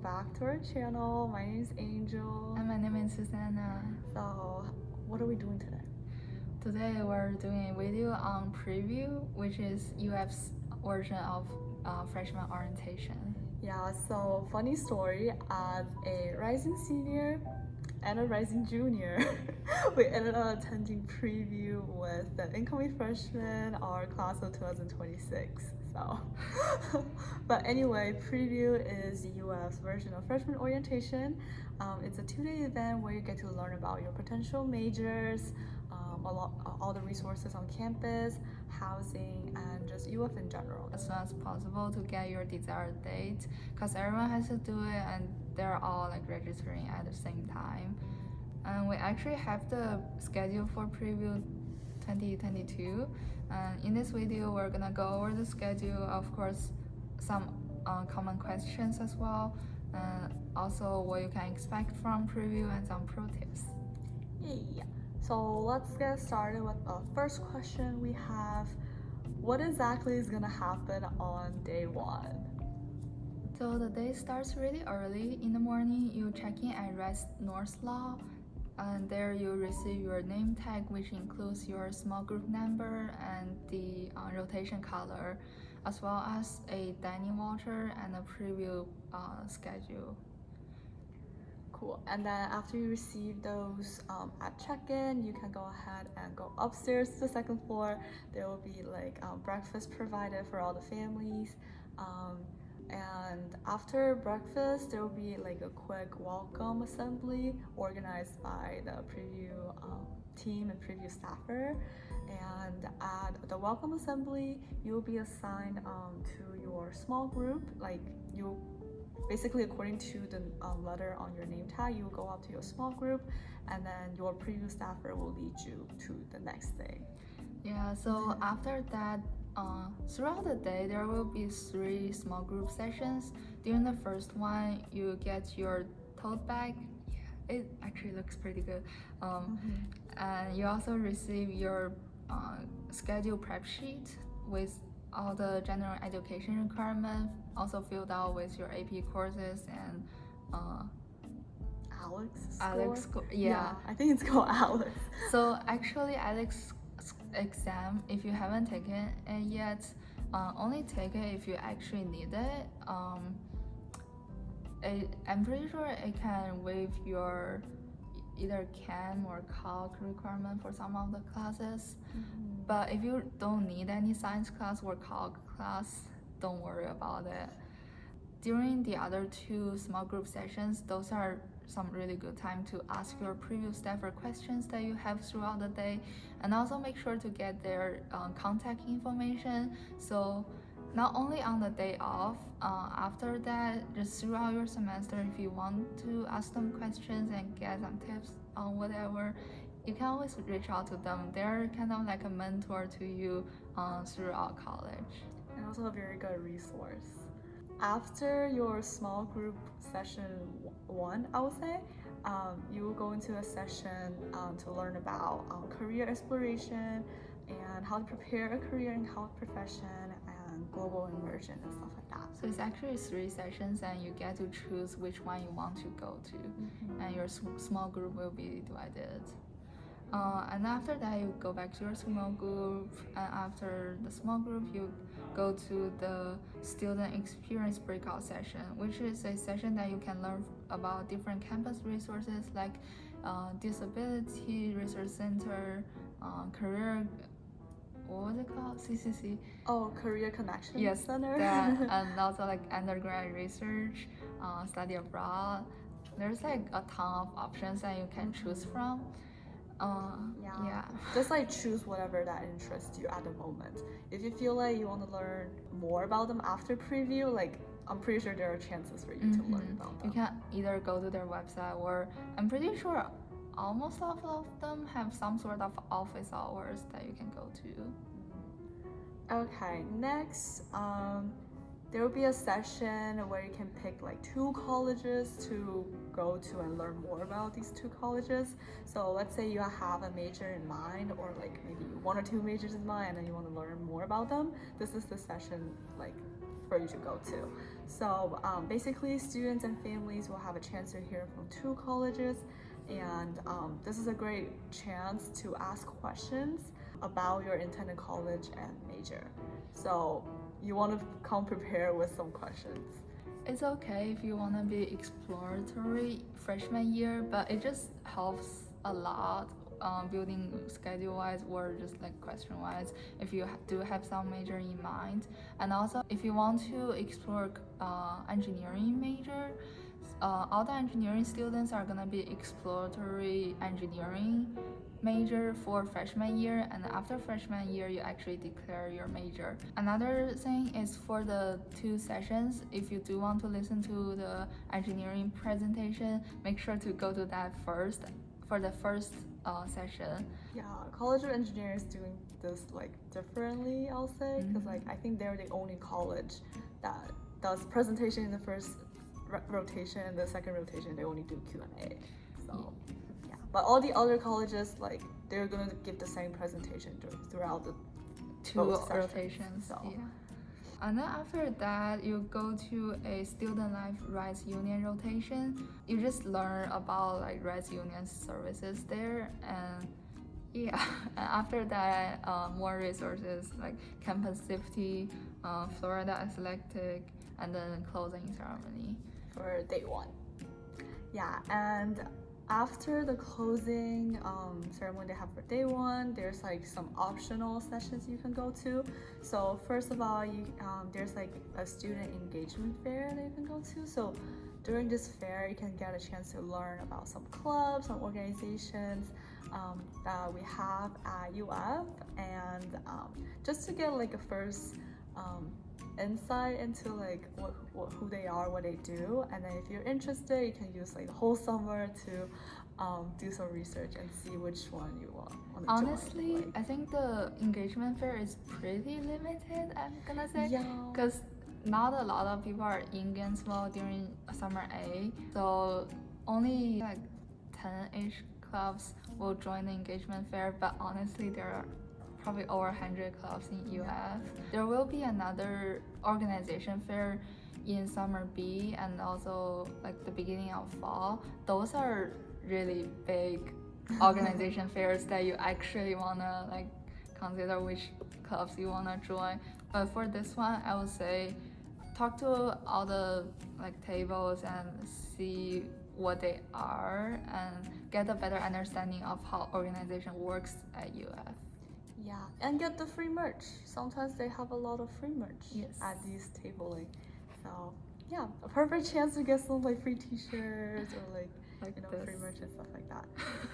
back to our channel. My name is Angel. And my name is Susana. So, what are we doing today? Today we're doing a video on preview, which is UF's version of freshman orientation. Yeah, so funny story, as a rising senior and a rising junior, we ended up attending preview with the incoming freshmen, our class of 2026. So, but anyway, preview is UF's version of freshman orientation. It's a 2-day event where you get to learn about your potential majors, all the resources on campus, housing, and just UF in general. As soon as possible to get your desired date, because everyone has to do it and they're all like registering at the same time. And we actually have the schedule for preview 2022. And in this video, we're gonna go over the schedule, of course, some common questions as well, and also what you can expect from preview and some pro tips. Yeah. So let's get started with the first question we have. What exactly is gonna happen on day one? So the day starts really early. In the morning, you check in at West North Law, and there you receive your name tag, which includes your small group number and the rotation color, as well as a dining voucher and a preview schedule. Cool. And then after you receive those at check-in, you can go ahead and go upstairs to the second floor. There will be like breakfast provided for all the families. And after breakfast, there will be like a quick welcome assembly organized by the preview team and preview staffer. And at the welcome assembly, you'll be assigned to your small group. Like you, basically according to the letter on your name tag, you will go up to your small group, and then your preview staffer will lead you to the next thing. Yeah. So after that. Throughout the day, there will be 3 small group sessions. During the first one, you get your tote bag. Yeah, it actually looks pretty good. And you also receive your schedule prep sheet with all the general education requirements, also filled out with your AP courses and Alex score. Yeah, I think it's called Alex. So actually, Alex exam, if you haven't taken it yet, only take it if you actually need it. I'm pretty sure it can waive your either Chem or Calc requirement for some of the classes. But if you don't need any science class or Calc class, don't worry about it. During the other 2 small group sessions, those are some really good time to ask your preview staffer questions that you have throughout the day, and also make sure to get their contact information. So not only on the day off, after that, just throughout your semester, if you want to ask them questions and get some tips on whatever, you can always reach out to them. They're kind of like a mentor to you throughout college. And also a very good resource. After your small group session 1, I would say, you will go into a session to learn about career exploration and how to prepare a career in health profession and global immersion and stuff like that. So it's actually 3 sessions, and you get to choose which one you want to go to, and your small group will be divided. And after that, you go back to your small group, and after the small group, you go to the student experience breakout session, which is a session that you can learn about different campus resources like Disability Research Center, career, what was it called? CCC. Oh, Career Connection Yes, Center. That, and also like undergrad research, study abroad. There's like a ton of options that you can choose from. Yeah. Just like choose whatever that interests you at the moment. If you feel like you want to learn more about them after preview, like I'm pretty sure there are chances for you to learn about them. You can either go to their website, or I'm pretty sure almost all of them have some sort of office hours that you can go to. Okay, next, there will be a session where you can pick like 2 colleges to go to and learn more about these 2 colleges. So let's say you have a major in mind, or like maybe 1 or 2 majors in mind, and you want to learn more about them. This is the session like for you to go to. So basically, students and families will have a chance to hear from 2 colleges, and this is a great chance to ask questions about your intended college and major. So you want to come prepared with some questions. It's okay if you want to be exploratory freshman year, but it just helps a lot building schedule-wise or just like question-wise if you do have some major in mind. And also if you want to explore engineering major, all the engineering students are gonna be exploratory engineering major for freshman year, and after freshman year you actually declare your major. Another thing is for the 2 sessions, if you do want to listen to the engineering presentation, make sure to go to that first for the first session. Yeah, College of Engineering is doing this like differently, I'll say, because like I think they're the only college that does presentation in the first rotation, and the second rotation they only do Q&A. So yeah, but all the other colleges, like, they're gonna give the same presentation throughout the 2 rotations. So. Yeah. And then after that, you go to a student life rights union rotation. You just learn about like rights union services there, and yeah. And after that, more resources like campus safety, Florida athletic, and then closing ceremony for day 1. Yeah, and after the closing ceremony they have for day 1, there's like some optional sessions you can go to. So first of all, there's like a student engagement fair that you can go to. So during this fair, you can get a chance to learn about some clubs, some organizations that we have at UF, and just to get like a first insight into like who they are, what they do. And then if you're interested, you can use like the whole summer to do some research and see which one you want to Honestly, join. Like, I think the engagement fair is pretty limited, I'm gonna say, yeah, because not a lot of people are in Gainesville during summer A, so only like 10-ish clubs will join the engagement fair. But honestly, there are probably over 100 clubs in UF. There will be another organization fair in summer B and also like the beginning of fall. Those are really big organization fairs that you actually wanna like consider which clubs you wanna join. But for this one, I would say talk to all the like tables and see what they are and get a better understanding of how organization works at UF. yeah, and get the free merch. Sometimes they have a lot of free merch at these tabling. So yeah, a perfect chance to get some like free t-shirts or like you know, free merch and stuff like that.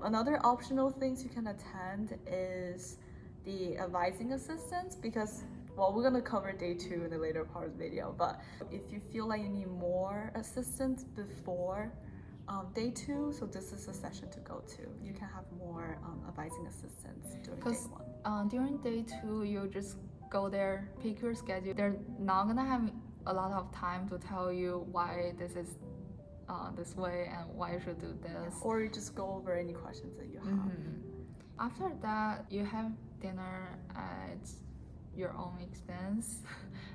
Another optional things you can attend is the advising assistance, because well, we're gonna cover day 2 in the later part of the video, but if you feel like you need more assistance before day 2, so this is a session to go to. You can have more advising assistance during day 1. During day 2, you just go there, pick your schedule. They're not gonna have a lot of time to tell you why this is this way and why you should do this. Yeah, or you just go over any questions that you have. After that, you have dinner at your own expense,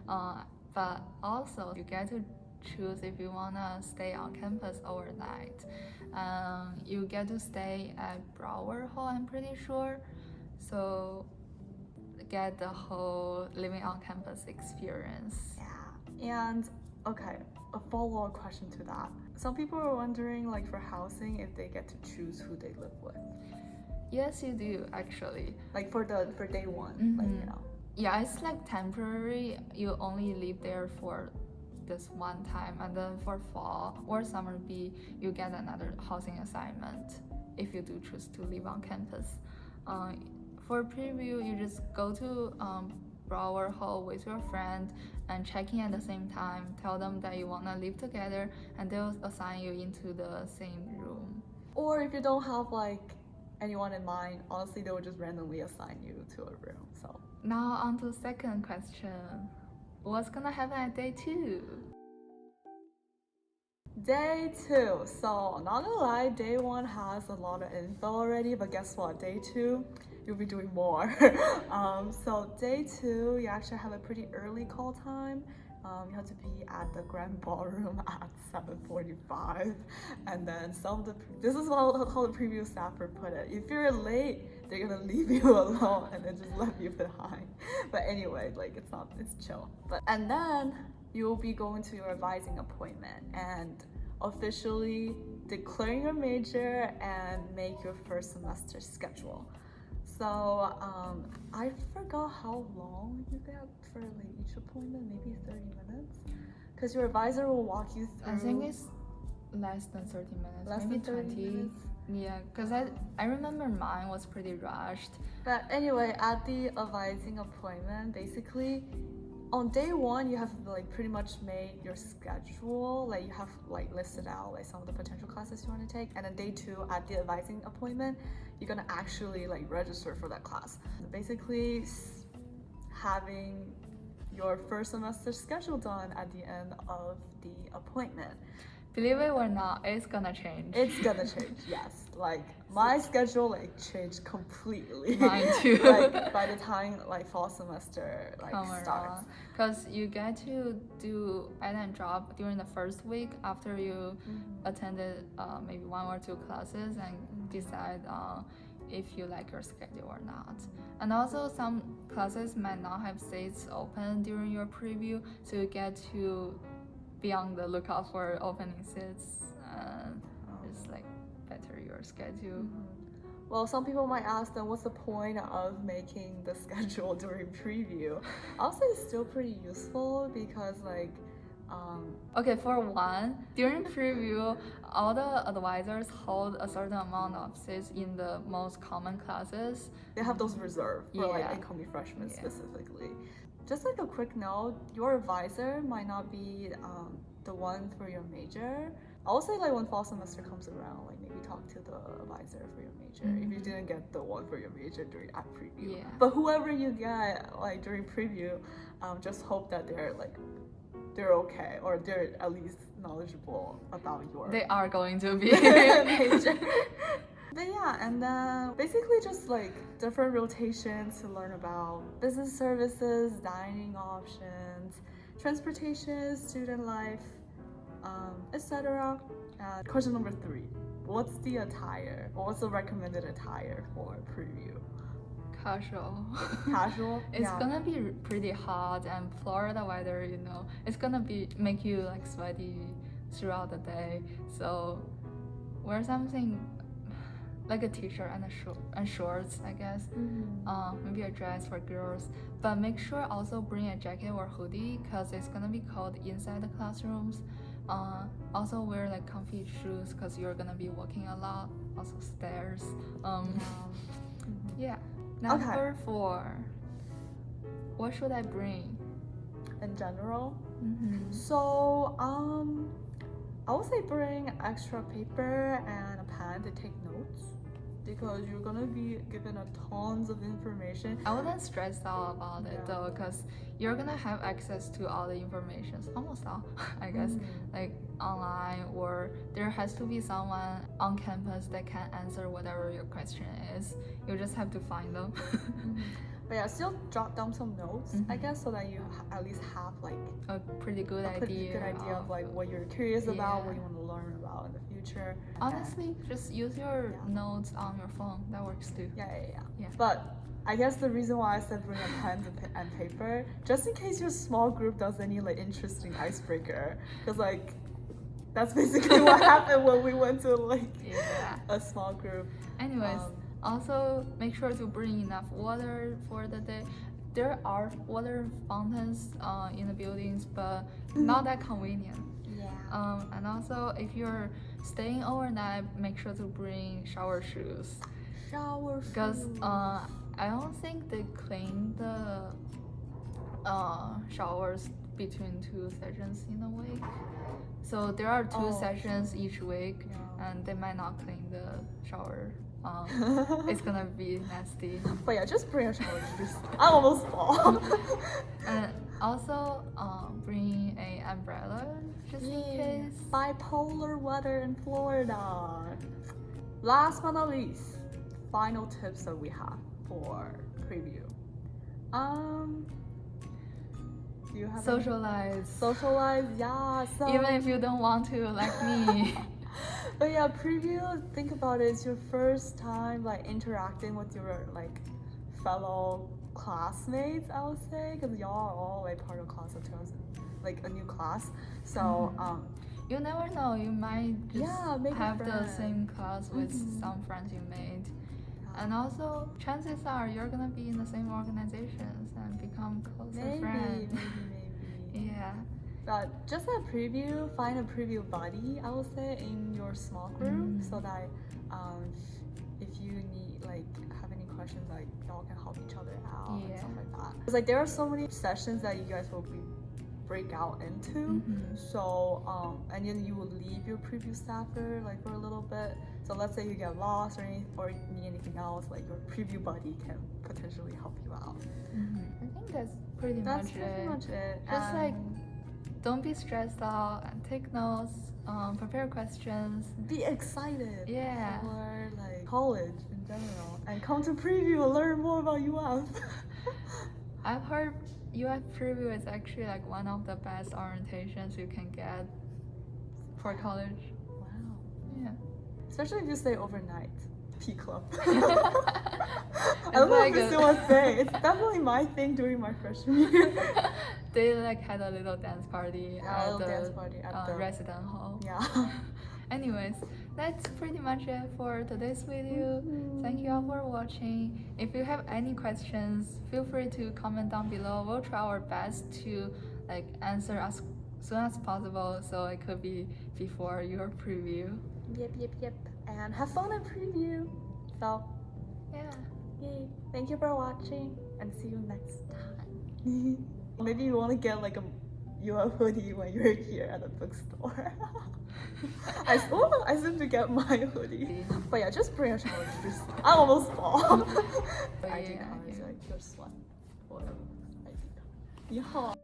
but also you get to choose if you wanna stay on campus overnight. You get to stay at Broward Hall, I'm pretty sure, so get the whole living on campus experience. Yeah, and okay, a follow-up question to that. Some people are wondering, like, for housing, if they get to choose who they live with. Yes, you do actually. Like for day 1, like, you know. Yeah, it's like temporary. You only live there for this one time, and then for fall or summer B, you get another housing assignment if you do choose to live on campus. For preview, you just go to Broward Hall with your friend and check in at the same time. Tell them that you wanna live together, and they'll assign you into the same room. Or if you don't have like anyone in mind, honestly, they will just randomly assign you to a room. So now on to the second question. What's gonna happen at day 2? Day 2. So not gonna lie, day 1 has a lot of info already, but guess what? Day 2, you'll be doing more. So day 2, you actually have a pretty early call time. You have to be at the grand ballroom at 7:45, and then this is how the preview staffer put it. If you're late, they're gonna leave you alone and then just left you behind. But anyway, like it's chill. And then you'll be going to your advising appointment and officially declaring your major and make your first semester schedule. So I forgot how long you get for like each appointment, maybe 30 minutes, because your advisor will walk you through. I think it's less than 30 minutes, Less maybe than 30 20. minutes? Yeah, because I remember mine was pretty rushed. But anyway, at the advising appointment, basically, on day one, you have like pretty much made your schedule. Like you have like listed out like some of the potential classes you want to take, and then day two, at the advising appointment, you're gonna actually like register for that class. Basically, having your first semester schedule done at the end of the appointment. Believe it or not, it's gonna change. It's gonna change, yes. Like my schedule like changed completely. Mine too. Like by the time like fall semester like starts. Because you get to do add and drop during the first week after you attended maybe 1 or 2 classes and decide if you like your schedule or not. And also some classes might not have seats open during your preview, so you get to be on the lookout for opening seats and just like better your schedule. Well, some people might ask then what's the point of making the schedule during preview? I'll say it's still pretty useful because like okay, for one, during preview, all the advisors hold a certain amount of seats in the most common classes. They have those reserved for like Yeah. incoming freshmen specifically. Just like a quick note, your advisor might not be the one for your major. I would say like when fall semester comes around, like maybe talk to the advisor for your major if you didn't get the one for your major during at preview. Yeah. But whoever you get like during preview, just hope that they're okay or they're at least knowledgeable about your They are going to be. major. But yeah, and then basically just like different rotations to learn about business services, dining options, transportation, student life, etc. Question number 3. What's the attire? Or what's the recommended attire for preview? Casual. Casual? It's gonna be pretty hot, and Florida weather, you know, it's gonna make you like sweaty throughout the day. So wear something like a t-shirt and shorts, I guess. Maybe a dress for girls, but make sure also bring a jacket or hoodie because it's gonna be cold inside the classrooms. Also wear like comfy shoes because you're gonna be walking a lot. Also stairs. Yeah. Number 4. What should I bring? In general? So, I would say bring extra paper and a pen to take notes because you're gonna be given a tons of information. I wouldn't stress out about it though, because you're gonna have access to all the information, almost all, I guess, like online, or there has to be someone on campus that can answer whatever your question is. You just have to find them. But yeah, still jot down some notes, I guess, so that you at least have like a pretty good idea of like what you're curious about, what you want to learn about in the future. Honestly, just use your notes on your phone. That works too. Yeah. But I guess the reason why I said bring a pen and paper, just in case your small group does any like interesting icebreaker, because like that's basically what happened when we went to like a small group. Anyways. Also, make sure to bring enough water for the day. There are water fountains in the buildings, but not that convenient. Yeah. And also, if you're staying overnight, make sure to bring shower shoes. Shower shoes. Because I don't think they clean the showers between 2 sessions in a week. So there are 2 sessions each week, and they might not clean the shower. It's gonna be nasty. But yeah, just bring a shower shoes. I almost fall. And also bring an umbrella just in case. Bipolar weather in Florida. Last but not least, final tips that we have for preview. Do you have Socialize. Socialize, yeah. So Even if you don't want to, like me. but yeah, preview. Think about it. It's your first time like interacting with your like fellow classmates. I would say because y'all are all like part of class of 2000, like a new class. So You never know. You might just make a have the friend. same class with some friends you made. And also, chances are you're gonna be in the same organizations and become closer friends. Maybe. Yeah. But just a preview, find a preview buddy, I would say, in your small group so that if you need, like, have any questions, like, y'all can help each other out and stuff like that. Because, like, there are so many sessions that you guys will break out into. So, and then you will leave your preview staffer, like, for a little bit. So let's say you get lost or need anything else, like, your preview buddy can potentially help you out. I think that's pretty much it. Just like, don't be stressed out and take notes, prepare questions. Be excited Yeah. for like college in general and come to preview and learn more about UF. I've heard UF preview is actually like one of the best orientations you can get for college. Wow. Yeah. Especially if you stay overnight. P Club. I don't know if it's still a thing. It's definitely my thing during my freshman year. They like had a little dance party at the resident hall. Yeah. Anyways, that's pretty much it for today's video. Thank you all for watching. If you have any questions, feel free to comment down below. We'll try our best to like answer as soon as possible, so it could be before your preview. Yep. And have fun at preview. So, yeah. Yay. Thank you for watching and see you next time. Maybe you want to get like a UF hoodie when you're here at the bookstore. I seem to get my hoodie. But yeah, just bring a shower shoes. I almost fall. ID card is like your sweat or ID card. 你好。